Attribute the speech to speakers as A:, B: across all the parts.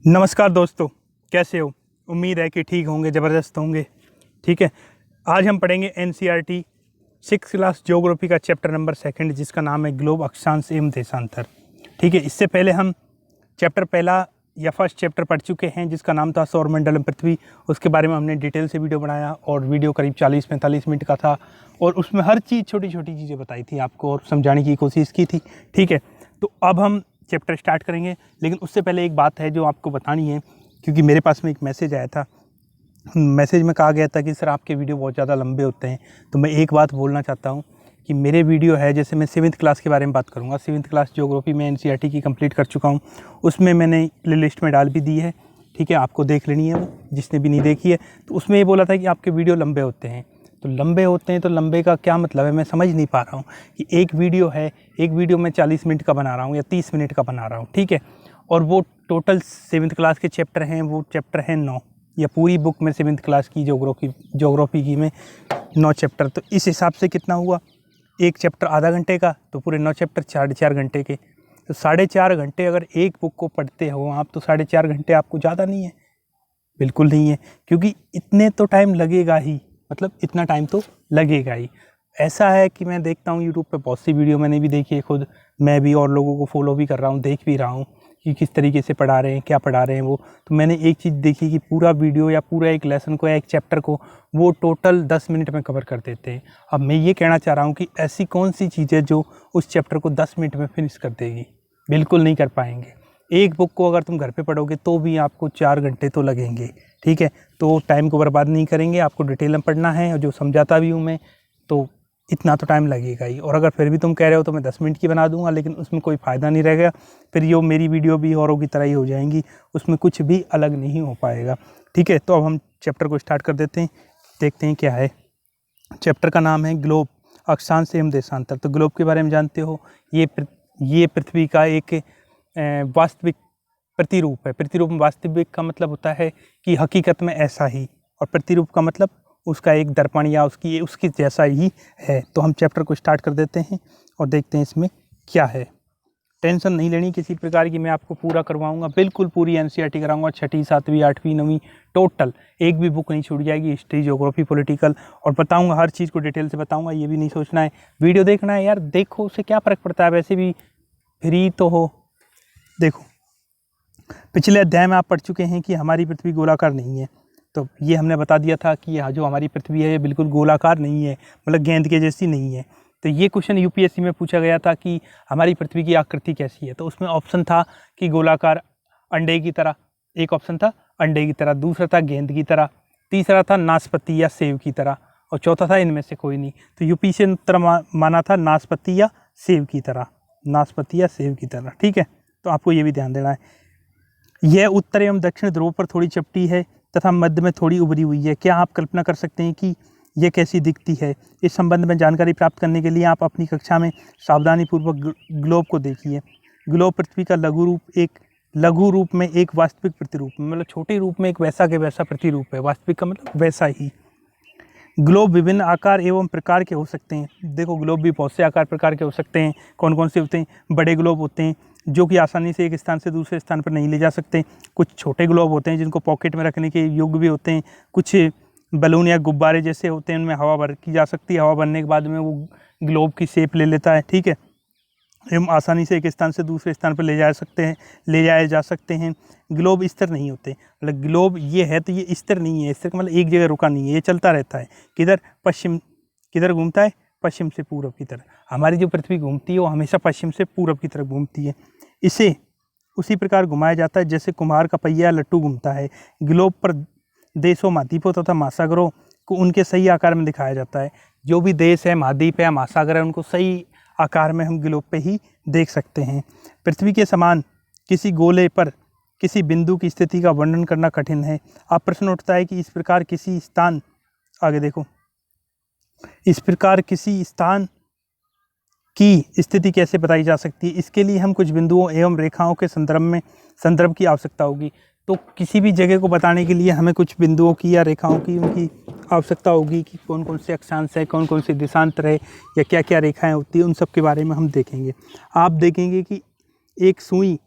A: नमस्कार दोस्तों, कैसे हो? उम्मीद है कि ठीक होंगे, ज़बरदस्त होंगे। ठीक है, आज हम पढ़ेंगे एनसीईआरटी 6th क्लास ज्योग्राफी का चैप्टर नंबर 2 जिसका नाम है ग्लोब, अक्षांश एवं देशांतर। ठीक है, इससे पहले हम चैप्टर पहला या फर्स्ट चैप्टर पढ़ चुके हैं जिसका नाम था सौरमंडलम पृथ्वी। उसके बारे में हमने डिटेल से वीडियो बनाया और वीडियो करीब 40-45 मिनट का था और उसमें हर चीज़, छोटी छोटी चीज़ें बताई थी आपको और समझाने की कोशिश की थी। ठीक है, तो अब हम चैप्टर स्टार्ट करेंगे, लेकिन उससे पहले एक बात है जो आपको बतानी है, क्योंकि मेरे पास में एक मैसेज आया था। मैसेज में कहा गया था कि सर आपके वीडियो बहुत ज़्यादा लंबे होते हैं। तो मैं एक बात बोलना चाहता हूँ कि मेरे वीडियो है, जैसे मैं 7th क्लास के बारे में बात करूँगा। 7th क्लास ज्योग्राफी में एनसीईआरटी की कंप्लीट कर चुका हूँ, उसमें मैंने प्ले लिस्ट में डाल भी दी है। ठीक है, आपको देख लेनी है वो, जिसने भी नहीं देखी है। तो उसमें ये बोला था कि आपके वीडियो लंबे होते हैं। तो लंबे होते हैं तो लंबे का क्या मतलब है, मैं समझ नहीं पा रहा हूँ कि एक वीडियो है, एक वीडियो मैं 40 मिनट का बना रहा हूँ या 30 मिनट का बना रहा हूँ। ठीक है, और वो टोटल 7th क्लास के चैप्टर हैं, वो चैप्टर हैं 9, या पूरी बुक में 7th क्लास की ज्योग्राफी की में 9 चैप्टर। तो इस हिसाब से कितना हुआ, एक चैप्टर आधा घंटे का, तो पूरे 9 चैप्टर 4.5 घंटे के। तो 4.5 घंटे अगर एक बुक को पढ़ते हो आप, तो 4.5 घंटे आपको ज़्यादा नहीं है, बिल्कुल नहीं है, क्योंकि इतने तो टाइम लगेगा ही, मतलब इतना टाइम तो लगेगा ही। ऐसा है कि मैं देखता हूँ यूट्यूब पे बहुत सी वीडियो मैंने भी देखी है, खुद मैं भी और लोगों को फॉलो भी कर रहा हूँ, देख भी रहा हूँ कि किस तरीके से पढ़ा रहे हैं, क्या पढ़ा रहे हैं वो। तो मैंने एक चीज़ देखी कि पूरा वीडियो या पूरा एक लेसन को या एक चैप्टर को वो टोटल 10 मिनट में कवर कर देते हैं। अब मैं ये कहना चाह रहा हूँ कि ऐसी कौन सी चीज़ है जो उस चैप्टर को 10 मिनट में फिनिश कर देगी? बिल्कुल नहीं कर पाएंगे। एक बुक को अगर तुम घर पे पढ़ोगे तो भी आपको 4 घंटे तो लगेंगे। ठीक है, तो टाइम को बर्बाद नहीं करेंगे, आपको डिटेल में पढ़ना है, और जो समझाता भी हूँ मैं, तो इतना तो टाइम लगेगा ही। और अगर फिर भी तुम कह रहे हो तो मैं 10 मिनट की बना दूंगा, लेकिन उसमें कोई फ़ायदा नहीं रहेगा। फिर ये मेरी वीडियो भी औरों की तरह ही हो जाएंगी, उसमें कुछ भी अलग नहीं हो पाएगा। ठीक है, तो अब हम चैप्टर को स्टार्ट कर देते हैं, देखते हैं क्या है। चैप्टर का नाम है ग्लोब, अक्षांश एवं देशांतर। तो ग्लोब के बारे में जानते हो, ये पृथ्वी का एक वास्तविक प्रतिरूप है। प्रतिरूप में वास्तविक का मतलब होता है कि हकीकत में ऐसा ही, और प्रतिरूप का मतलब उसका एक दर्पण या उसकी जैसा ही है। तो हम चैप्टर को स्टार्ट कर देते हैं और देखते हैं इसमें क्या है। टेंशन नहीं लेनी किसी प्रकार की, मैं आपको पूरा करवाऊंगा, बिल्कुल पूरी एनसीईआरटी कराऊंगा, 6ठी 7वीं 8वीं 9वीं टोटल एक भी बुक नहीं छूट जाएगी, हिस्ट्री ज्योग्राफी पॉलिटिकल, और बताऊंगा हर चीज़ को डिटेल से बताऊंगा। ये भी नहीं सोचना है वीडियो देखना है यार, देखो उससे क्या फ़र्क पड़ता है, वैसे भी फ्री तो हो। देखो, पिछले अध्याय में आप पढ़ चुके हैं कि हमारी पृथ्वी गोलाकार नहीं है। तो ये हमने बता दिया था कि यह जो हमारी पृथ्वी है ये बिल्कुल गोलाकार नहीं है, मतलब गेंद के जैसी नहीं है। तो ये क्वेश्चन यूपीएससी में पूछा गया था कि हमारी पृथ्वी की आकृति कैसी है। तो उसमें ऑप्शन था कि गोलाकार, अंडे की तरह, एक ऑप्शन था अंडे की तरह, दूसरा था गेंद की तरह, तीसरा था नाशपाती या सेब की तरह, और चौथा था इनमें से कोई नहीं। तो यूपी से उत्तर माना था नाशपाती या सेब की तरह, नाशपाती या सेब की तरह। ठीक है, तो आपको ये भी ध्यान देना है। यह उत्तर एवं दक्षिण ध्रुव पर थोड़ी चपटी है तथा मध्य में थोड़ी उभरी हुई है। क्या आप कल्पना कर सकते हैं कि यह कैसी दिखती है? इस संबंध में जानकारी प्राप्त करने के लिए आप अपनी कक्षा में सावधानीपूर्वक ग्लोब को देखिए। ग्लोब पृथ्वी का लघु रूप में एक वास्तविक प्रतिरूप, मतलब छोटे रूप में एक वैसा के वैसा प्रतिरूप है। वास्तविक का मतलब वैसा ही। ग्लोब विभिन्न आकार एवं प्रकार के हो सकते हैं। देखो, ग्लोब भी बहुत से आकार प्रकार के हो सकते हैं। कौन कौन से होते हैं? बड़े ग्लोब होते हैं जो कि आसानी से एक स्थान से दूसरे स्थान पर नहीं ले जा सकते। कुछ छोटे ग्लोब होते हैं जिनको पॉकेट में रखने के योग्य भी होते हैं। कुछ बलून या गुब्बारे जैसे होते हैं, उनमें हवा भर की जा सकती है, हवा भरने के बाद में वो ग्लोब की शेप ले लेता है। ठीक है, एवं आसानी से एक स्थान से दूसरे स्थान पर ले जाए जा सकते हैं। ग्लोब स्थिर नहीं होते, मतलब ग्लोब ये है तो ये स्थिर नहीं है। स्थिर का मतलब एक जगह रुका नहीं है, ये चलता रहता है। किधर घूमता है? पश्चिम से पूर्व की तरफ। हमारी जो पृथ्वी घूमती है वो हमेशा पश्चिम से पूर्व की तरफ घूमती है। इसे उसी प्रकार घुमाया जाता है जैसे कुम्हार का पहिया लट्टू घूमता है। ग्लोब पर देशों, महाद्वीपों तथा महासागरों को उनके सही आकार में दिखाया जाता है। जो भी देश है, महाद्वीप है, महासागर है, उनको सही आकार में हम ग्लोब पे ही देख सकते हैं। पृथ्वी के समान किसी गोले पर किसी बिंदु की स्थिति का वर्णन करना कठिन है। अब प्रश्न उठता है कि इस प्रकार किसी स्थान की स्थिति कैसे बताई जा सकती है? इसके लिए हम कुछ बिंदुओं एवं रेखाओं के संदर्भ की आवश्यकता होगी। तो किसी भी जगह को बताने के लिए हमें कुछ बिंदुओं की या रेखाओं की उनकी आवश्यकता होगी कि कौन कौन से अक्षांश है, कौन कौन से देशांतर है, या क्या क्या रेखाएं होती है, उन सब के बारे में हम देखेंगे। आप देखेंगे कि एक सुई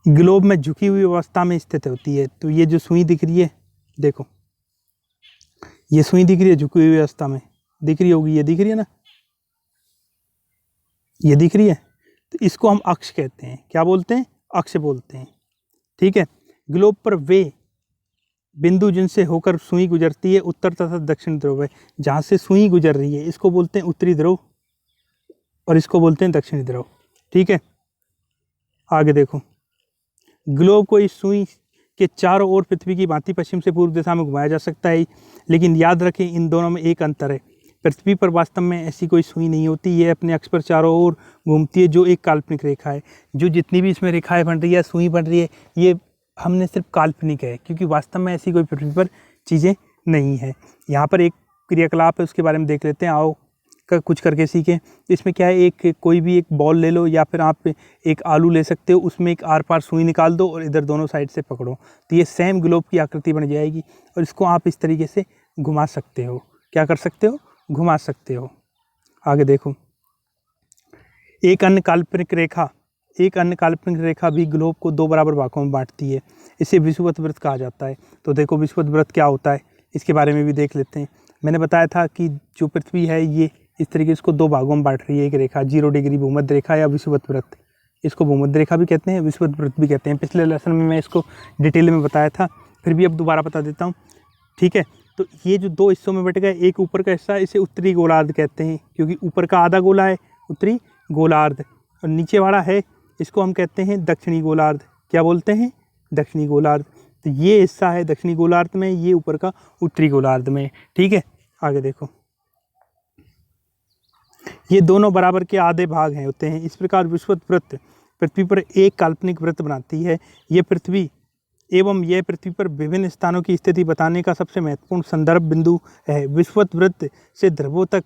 A: ग्लोब में झुकी हुई अवस्था में स्थित होती है। तो ये जो सुई दिख रही है, देखो ये सुई दिख रही है झुकी हुई अवस्था में, दिख रही होगी, ये दिख रही है ना, ये दिख रही है। तो इसको हम अक्ष कहते हैं। क्या बोलते हैं? अक्ष बोलते हैं। ठीक है। ग्लोब पर वे बिंदु जिनसे होकर सुई गुजरती है उत्तर तथा दक्षिण ध्रुव है। जहाँ से सुई गुजर रही है इसको बोलते हैं उत्तरी ध्रुव और इसको बोलते हैं दक्षिणी ध्रुव। ठीक है। आगे देखो, ग्लोब को इस सुई के चारों ओर पृथ्वी की भांति पश्चिम से पूर्व दिशा में घुमाया जा सकता है, लेकिन याद रखें इन दोनों में एक अंतर है। पृथ्वी पर वास्तव में ऐसी कोई सुई नहीं होती, ये अपने अक्ष पर चारों ओर घूमती है, जो एक काल्पनिक रेखा है। जो जितनी भी इसमें रेखाएं बन रही है, सुई बन रही है, ये हमने सिर्फ काल्पनिक है, क्योंकि वास्तव में ऐसी कोई पृथ्वी पर चीज़ें नहीं है। यहाँ पर एक क्रियाकलाप है, उसके बारे में देख लेते हैं। आओ कुछ करके सीखें। इसमें क्या है, एक कोई भी एक बॉल ले लो या फिर आप एक आलू ले सकते हो, उसमें एक आर पार सुई निकाल दो और इधर दोनों साइड से पकड़ो, तो ये सेम ग्लोब की आकृति बन जाएगी और इसको आप इस तरीके से घुमा सकते हो। क्या कर सकते हो? घुमा सकते हो। आगे देखो, एक अन्य काल्पनिक रेखा भी ग्लोब को दो बराबर भागों में बांटती है। इसे विषुवत वृत्त कहा जाता है। तो देखो विषुवत वृत्त क्या होता है, इसके बारे में भी देख लेते हैं। मैंने बताया था कि जो पृथ्वी है ये इस तरीके से इसको दो भागों में बांट रही है। एक रेखा 0 डिग्री भूमध्य रेखा या विषुवत वृत्त, इसको भूमध्य रेखा भी कहते हैं, विषुवत वृत्त भी कहते हैं। पिछले लेसन में मैं इसको डिटेल में बताया था, फिर भी अब दोबारा बता देता हूँ। ठीक है। तो ये जो दो हिस्सों में बट गए, एक ऊपर का हिस्सा इसे उत्तरी गोलार्ध कहते हैं, क्योंकि ऊपर का आधा गोला है उत्तरी गोलार्ध, और नीचे वाला है इसको हम कहते हैं दक्षिणी गोलार्ध। क्या बोलते हैं? दक्षिणी गोलार्ध। तो ये हिस्सा है दक्षिणी गोलार्ध में, ये ऊपर का उत्तरी गोलार्ध में। ठीक है। आगे देखो, ये दोनों बराबर के आधे भाग हैं होते हैं। इस प्रकार विषुवत वृत्त पृथ्वी पर एक काल्पनिक वृत्त बनाती है। यह पृथ्वी पर विभिन्न स्थानों की स्थिति बताने का सबसे महत्वपूर्ण संदर्भ बिंदु है। विषुवत वृत्त से ध्रुवों तक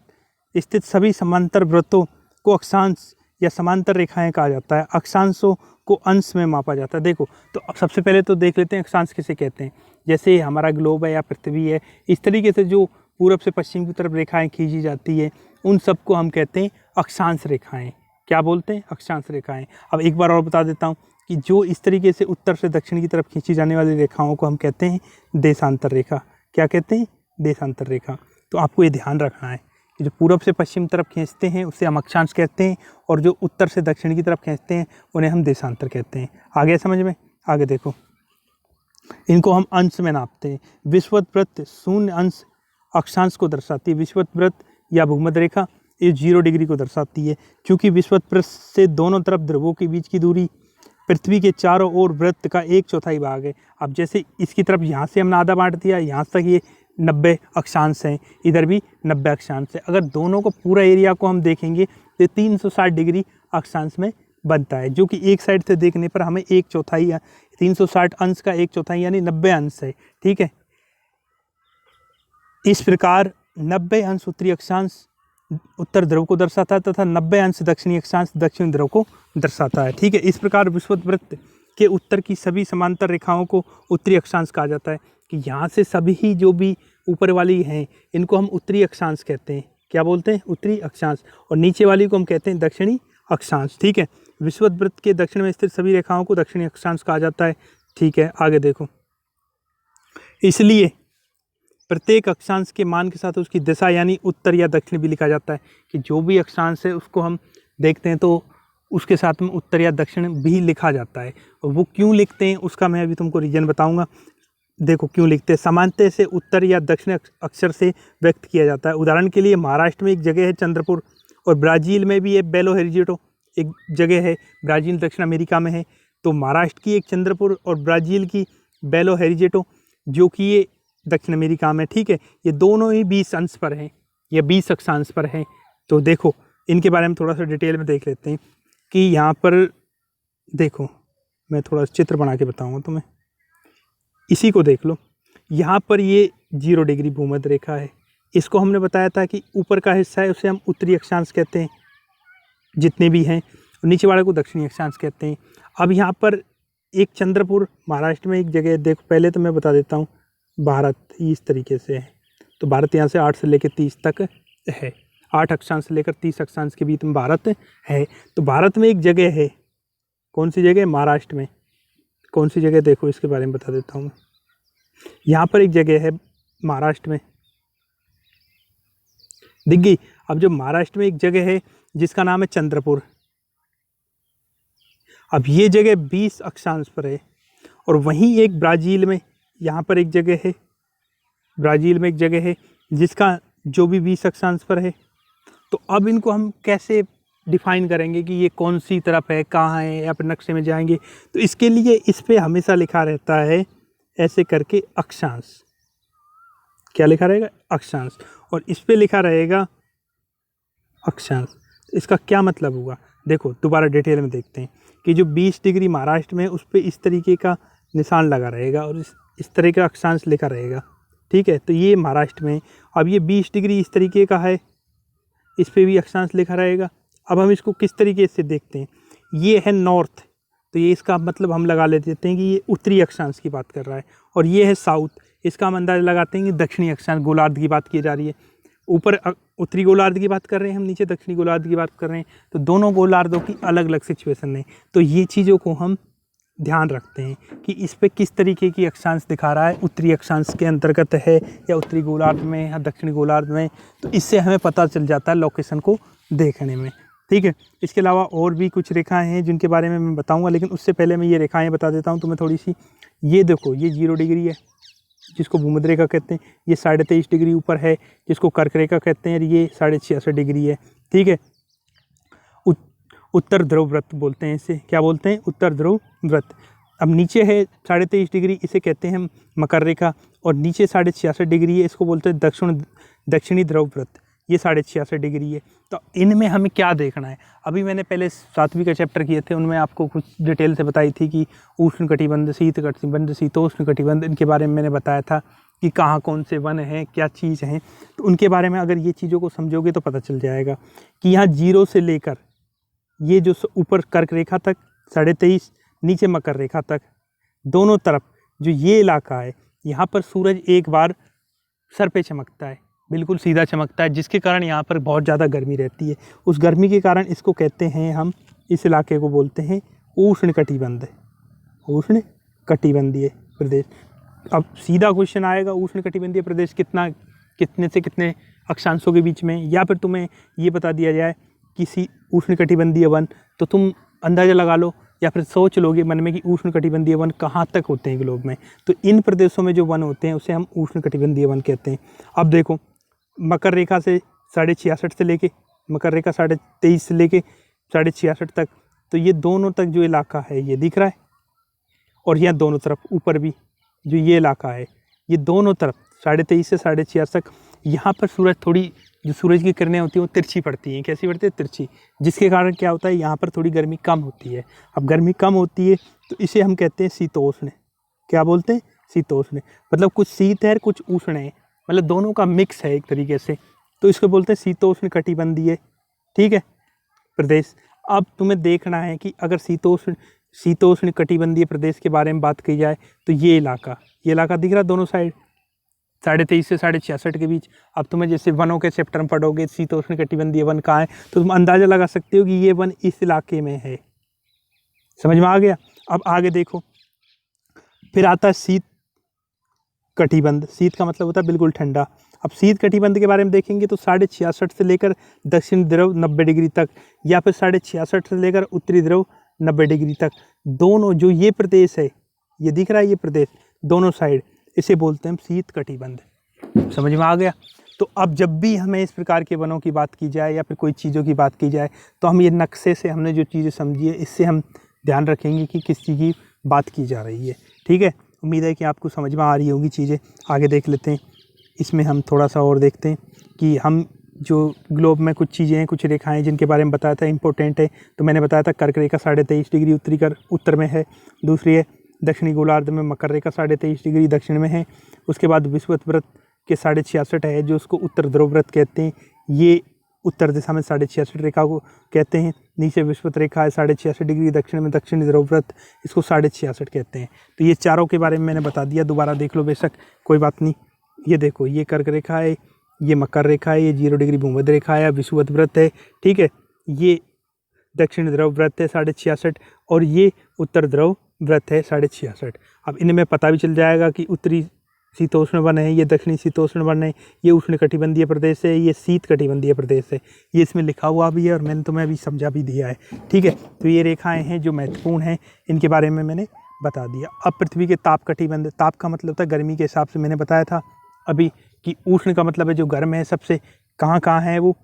A: स्थित सभी समांतर वृत्तों को अक्षांश या समांतर रेखाएं कहा जाता है। अक्षांशों को अंश में मापा जाता है। देखो, तो अब सबसे पहले तो देख लेते हैं अक्षांश किसे कहते हैं। जैसे हमारा ग्लोब है या पृथ्वी है, इस तरीके से जो पूरब से पश्चिम की तरफ रेखाएं खींची जाती है, उन सबको हम कहते हैं अक्षांश रेखाएं। क्या बोलते हैं? अक्षांश रेखाएं। अब एक बार और बता देता हूँ कि जो इस तरीके से उत्तर से दक्षिण की तरफ खींची जाने वाली रेखाओं को हम कहते हैं देशांतर रेखा। क्या कहते हैं? देशांतर रेखा। तो आपको ये ध्यान रखना है कि जो पूरब से पश्चिम तरफ खींचते हैं उसे हम अक्षांश कहते हैं, और जो उत्तर से दक्षिण की तरफ खींचते हैं उन्हें हम देशांतर कहते हैं। आगे समझ में? आगे देखो, इनको हम अंश में नापते हैं। विषुवत वृत्त शून्य अंश अक्षांश को दर्शाती है। विषुवत वृत्त या भूमध्य रेखा ये 0 डिग्री को दर्शाती है, क्योंकि विषुवत वृत्त से दोनों तरफ ध्रुवों के बीच की दूरी पृथ्वी के चारों ओर वृत्त का 1/4 भाग है। अब जैसे इसकी तरफ यहाँ से हमने आधा बांट दिया, यहाँ तक ये 90 अक्षांश हैं, इधर भी 90 अक्षांश है। अगर दोनों को पूरा एरिया को हम देखेंगे तो 360 डिग्री अक्षांश में बनता है, जो कि एक साइड से देखने पर हमें 1/4 360 अंश का 1/4 यानी 90 अंश है। ठीक है। इस प्रकार 90 अंश उत्तरी अक्षांश उत्तर ध्रुव को दर्शाता है तथा 90 अंश दक्षिणी अक्षांश दक्षिण ध्रुव को दर्शाता है। ठीक है। इस प्रकार विषुवत वृत्त के उत्तर की सभी समांतर रेखाओं को उत्तरी अक्षांश कहा जाता है, कि यहाँ से सभी जो भी ऊपर वाली हैं इनको हम उत्तरी अक्षांश कहते हैं। क्या बोलते हैं? उत्तरी अक्षांश। और नीचे वाली को हम कहते हैं दक्षिणी अक्षांश। ठीक है। विषुवत वृत्त के दक्षिण में स्थित सभी रेखाओं को दक्षिणी अक्षांश कहा जाता है। ठीक है। आगे देखो, इसलिए प्रत्येक अक्षांश के मान के साथ उसकी दिशा यानी उत्तर या दक्षिण भी लिखा जाता है, कि जो भी अक्षांश है उसको हम देखते हैं तो उसके साथ में उत्तर या दक्षिण भी लिखा जाता है। और वो क्यों लिखते हैं उसका मैं अभी तुमको रीजन बताऊंगा। देखो क्यों लिखते हैं। समानता से उत्तर या दक्षिण अक्षर से व्यक्त किया जाता है। उदाहरण के लिए महाराष्ट्र में एक जगह है चंद्रपुर, और ब्राज़ील में भी एक बेलो हेरिजेटो एक जगह है। ब्राज़ील दक्षिण अमेरिका में है, तो महाराष्ट्र की एक चंद्रपुर और ब्राज़ील की बेलो हेरिजेटो जो कि ये दक्षिण अमेरिका में। ठीक है। ये दोनों ही 20 अंश पर हैं या 20 अक्षांश पर हैं। तो देखो इनके बारे में थोड़ा सा डिटेल में देख लेते हैं कि यहाँ पर देखो, मैं थोड़ा चित्र बना के बताऊँगा तुम्हें। इसी को देख लो, यहाँ पर ये 0 डिग्री भूमध्य रेखा है। इसको हमने बताया था कि ऊपर का हिस्सा है उसे हम उत्तरी अक्षांश कहते हैं जितने भी हैं, और नीचे वाले को दक्षिणी अक्षांश कहते हैं। अब यहाँ पर एक चंद्रपुर महाराष्ट्र में एक जगह है। देखो पहले तो मैं बता देता हूँ, भारत इस तरीके से है। तो भारत यहाँ से 8 से लेकर 30 तक है, 8 अक्षांश से लेकर 30 अक्षांश के बीच में भारत है। तो भारत में एक जगह है, कौन सी जगह? महाराष्ट्र में। कौन सी जगह देखो इसके बारे में बता देता हूँ मैं। यहाँ पर एक जगह है महाराष्ट्र में, दिख गई। अब जो महाराष्ट्र में एक जगह है जिसका नाम है चंद्रपुर, अब ये जगह 20 अक्षांश पर है। और वहीं एक ब्राज़ील में, यहाँ पर एक जगह है, ब्राज़ील में एक जगह है जिसका जो भी 20 अक्षांश पर है। तो अब इनको हम कैसे डिफ़ाइन करेंगे कि ये कौन सी तरफ है, कहाँ है, या फिर नक्शे में जाएंगे तो इसके लिए इस पे हमेशा लिखा रहता है ऐसे करके अक्षांश। क्या लिखा रहेगा? अक्षांश। और इस पे लिखा रहेगा अक्षांश। इसका क्या मतलब हुआ? देखो दोबारा डिटेल में देखते हैं कि जो 20 डिग्री महाराष्ट्र में उस पर इस तरीके का निशान लगा रहेगा और इस तरह का अक्षांश लिखा रहेगा, ठीक है। तो ये महाराष्ट्र में, अब ये 20 डिग्री इस तरीके का है, इस पे भी अक्षांश लिखा रहेगा। अब हम इसको किस तरीके से देखते हैं, ये है नॉर्थ, तो ये इसका मतलब हम लगा लेते हैं कि ये उत्तरी अक्षांश की बात कर रहा है। और ये है साउथ, इसका हम अंदाज़ा लगाते हैं कि दक्षिणी अक्षांश गोलार्ध की बात की जा रही है। ऊपर उत्तरी गोलार्ध की बात कर रहे हैं हम, नीचे दक्षिणी गोलार्ध की बात कर रहे हैं, तो दोनों गोलार्धों की अलग अलग सिचुएशन है। तो ये चीज़ों को हम ध्यान रखते हैं कि इस पे किस तरीके की अक्षांश दिखा रहा है, उत्तरी अक्षांश के अंतर्गत है या उत्तरी गोलार्ध में या दक्षिणी गोलार्ध में। तो इससे हमें पता चल जाता है लोकेशन को देखने में, ठीक है। इसके अलावा और भी कुछ रेखाएं हैं जिनके बारे में मैं बताऊंगा, लेकिन उससे पहले मैं ये रेखाएं बता देता हूं तुम्हें थोड़ी सी। ये देखो, ये 0 डिग्री है जिसको भूमध्य रेखा कहते हैं, ये 23.5 डिग्री ऊपर है जिसको कर्क रेखा कहते हैं, और ये 66.5 डिग्री है, ठीक है। उत्तर ध्रुव व्रत बोलते हैं इसे, क्या बोलते हैं? उत्तर ध्रुव व्रत। अब नीचे है 23.5 डिग्री, इसे कहते हैं मकर रेखा, और नीचे 66.5 डिग्री है, इसको बोलते हैं दक्षिणी ध्रुव व्रत, ये 66.5 डिग्री है। तो इनमें हमें क्या देखना है? अभी मैंने पहले 7वीं का चैप्टर किए थे, उनमें आपको कुछ डिटेल से बताई थी कि उष्ण कटिबंध, शीत कटिबंध, शीतोष्ण कटिबंध, इनके बारे में मैंने बताया था कि कहाँ कौन से वन हैं, क्या चीज़ हैं। तो उनके बारे में अगर ये चीज़ों को समझोगे तो पता चल जाएगा कि यहाँ 0 से लेकर ये जो ऊपर कर्क रेखा तक 23.5, नीचे मकर रेखा तक, दोनों तरफ जो ये इलाका है, यहाँ पर सूरज एक बार सर पे चमकता है, बिल्कुल सीधा चमकता है, जिसके कारण यहाँ पर बहुत ज़्यादा गर्मी रहती है। उस गर्मी के कारण इसको कहते हैं हम, इस इलाके को बोलते हैं उष्ण कटिबंध, उष्ण कटिबंधीय प्रदेश। अब सीधा क्वेश्चन आएगा, उष्ण कटिबंधीय प्रदेश कितने से कितने अक्षांशों के बीच में, या फिर तुम्हें ये बता दिया जाए किसी उष्ण कटिबंधीय वन, तो तुम अंदाज़ा लगा लो या फिर सोच लोगे मन में कि उष्ण कटिबंधीय वन कहाँ तक होते हैं ग्लोब में। तो इन प्रदेशों में जो वन होते हैं उसे हम उष्ण कटिबंधीय वन कहते हैं। अब देखो, मकर रेखा से 66.5 से लेके, मकर रेखा 23.5 से लेके 66.5 तक, तो ये दोनों तक जो इलाका है ये दिख रहा है। और यहाँ दोनों तरफ ऊपर भी जो ये इलाका है, ये दोनों तरफ 23.5 से 66.5 तक, यहाँ पर सूरज थोड़ी, जो सूरज की किरणें होती हैं वो तिरछी पड़ती हैं। कैसी पड़ती है? तिरछी। जिसके कारण क्या होता है, यहाँ पर थोड़ी गर्मी कम होती है। अब गर्मी कम होती है तो इसे हम कहते हैं शीतोष्ण। क्या बोलते हैं? शीतोष्ण। मतलब कुछ शीत है कुछ उष्ण है, मतलब दोनों का मिक्स है एक तरीके से, तो इसको बोलते हैं शीतोष्ण कटिबंधीय, ठीक है, प्रदेश। अब तुम्हें देखना है कि अगर शीतोष्ण कटिबंधीय प्रदेश के बारे में बात की जाए तो ये इलाका दिख रहा है दोनों साइड, 23.5 से 66 के बीच। अब तुम्हें जैसे वनों के चैप्टर में पढ़ोगे शीतोष्ण कटिबंधीय वन कहाँ है, तो तुम अंदाज़ा लगा सकते हो कि ये वन इस इलाके में है। समझ में आ गया? अब आगे देखो, फिर आता है शीत कटिबंध। शीत का मतलब होता है बिल्कुल ठंडा। अब शीत कटिबंध के बारे में देखेंगे तो 66.5 से लेकर दक्षिण ध्रुव 90 डिग्री तक, या फिर 66.5 से लेकर उत्तरी ध्रुव 90 डिग्री तक, दोनों जो ये प्रदेश है, ये दिख रहा है ये प्रदेश दोनों साइड, इसे बोलते हैं हम शीत कटिबंध। समझ में आ गया? तो अब जब भी हमें इस प्रकार के वनों की बात की जाए या फिर कोई चीज़ों की बात की जाए, तो हम ये नक्शे से हमने जो चीज़ें समझी है, इससे हम ध्यान रखेंगे कि किस चीज़ की बात की जा रही है, ठीक है। उम्मीद है कि आपको समझ में आ रही होगी चीज़ें। आगे देख लेते हैं, इसमें हम थोड़ा सा और देखते हैं कि हम जो ग्लोब में कुछ चीज़ें हैं, कुछ रेखाएं जिनके बारे में बताया था इंपॉर्टेंट है। तो मैंने बताया था कर्क रेखा 23.5 डिग्री उत्तर में है, दूसरी है दक्षिणी गोलार्ध में मकर रेखा 23.5 डिग्री दक्षिण में है। उसके बाद विषुवत व्रत के 66.5 है जो उसको उत्तर ध्रुव व्रत कहते हैं, ये उत्तर दिशा में 66.5 रेखा को कहते हैं। नीचे विषुवत रेखा है 66.5 डिग्री दक्षिण में, दक्षिणी ध्रुव व्रत, इसको 66.5 कहते हैं। तो ये चारों के बारे में मैंने बता दिया, दोबारा देख लो बेशक कोई बात नहीं। ये देखो, ये कर्क रेखा है, ये मकर रेखा है, ये 0 डिग्री भूमध्य रेखा है, विषुवत व्रत है, ठीक है। ये दक्षिण ध्रुव व्रत है 66.5, और ये उत्तर ध्रुव वृत्त है 66.5। अब इनमें पता भी चल जाएगा कि उत्तरी शीतोष्ण वन है, ये दक्षिणी शीतोष्ण वन है, ये उष्णकटिबंधीय प्रदेश है, ये शीतकटिबंधीय प्रदेश है। ये इसमें लिखा हुआ भी है और मैंने तुम्हें अभी समझा भी दिया है, ठीक है। तो ये रेखाएं हैं जो महत्वपूर्ण हैं, इनके बारे में मैंने बता दिया। अब पृथ्वी के ताप कटिबंध, ताप का मतलब था गर्मी के हिसाब से मैंने बताया था अभी कि उष्ण का मतलब है जो गर्म है सबसे, कहाँ कहाँ है वो,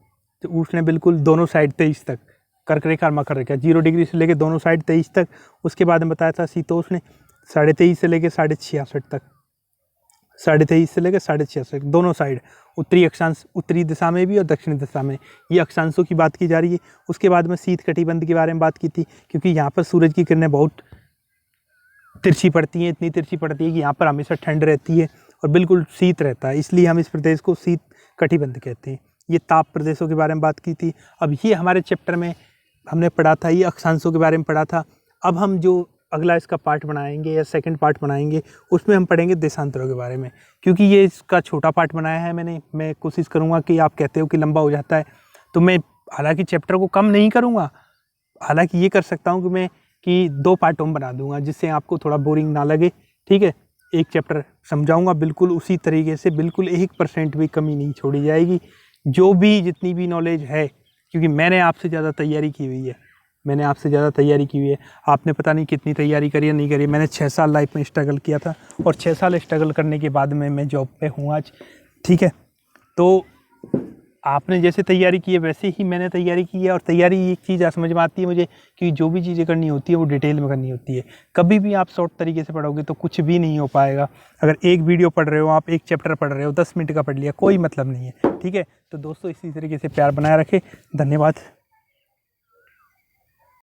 A: तो उष्ण है बिल्कुल दोनों साइड 23 तक, कर्क रेखा और मकर रेखा 0 डिग्री से लेकर दोनों साइड 23 तक। उसके बाद में बताया था शीतोष्ण 23.5 से लेकर 66.5 तक, 23.5 से लेकर 66.5 दोनों साइड, उत्तरी अक्षांश, उत्तरी दिशा में भी और दक्षिणी दिशा में, ये अक्षांशों की बात की जा रही है। उसके बाद में शीत कटिबंध के बारे में बात की थी, क्योंकि यहाँ पर सूरज की किरणें बहुत तिरछी पड़ती हैं, इतनी तिरछी पड़ती है कि यहाँ पर हमेशा ठंड रहती है और बिल्कुल शीत रहता है, इसलिए हम इस प्रदेश को शीत कटिबंध कहते हैं। ये ताप प्रदेशों के बारे में बात की थी। अब ये हमारे चैप्टर में हमने पढ़ा था, ये अक्षांशों के बारे में पढ़ा था। अब हम जो अगला इसका पार्ट बनाएंगे या सेकंड पार्ट बनाएंगे, उसमें हम पढ़ेंगे देशांतरों के बारे में, क्योंकि ये इसका छोटा पार्ट बनाया है मैंने। मैं कोशिश करूँगा कि आप कहते हो कि लंबा हो जाता है, तो मैं हालांकि चैप्टर को कम नहीं करूँगा, हालांकि ये कर सकता हूँ कि मैं 2 पार्टों में बना दूंगा, जिससे आपको थोड़ा बोरिंग ना लगे, ठीक है। एक चैप्टर समझाऊंगा बिल्कुल उसी तरीके से, बिल्कुल 1% भी कमी नहीं छोड़ी जाएगी, जो भी जितनी भी नॉलेज है, क्योंकि मैंने आपसे ज़्यादा तैयारी की हुई है, मैंने आपसे ज़्यादा तैयारी की हुई है। आपने पता नहीं कितनी तैयारी करी है नहीं करी। मैंने 6 साल लाइफ में स्ट्रगल किया था और 6 साल स्ट्रगल करने के बाद में मैं जॉब पे हूँ आज, ठीक है। तो आपने जैसे तैयारी की है वैसे ही मैंने तैयारी की है, और तैयारी एक चीज़ समझ में आती है मुझे कि जो भी चीज़ें करनी होती है वो डिटेल में करनी होती है। कभी भी आप शॉर्ट तरीके से पढ़ोगे तो कुछ भी नहीं हो पाएगा। अगर एक वीडियो पढ़ रहे हो, आप एक चैप्टर पढ़ रहे हो, 10 मिनट का पढ़ लिया, कोई मतलब नहीं है, ठीक है। तो दोस्तों इसी तरीके से प्यार बनाए रखें। धन्यवाद।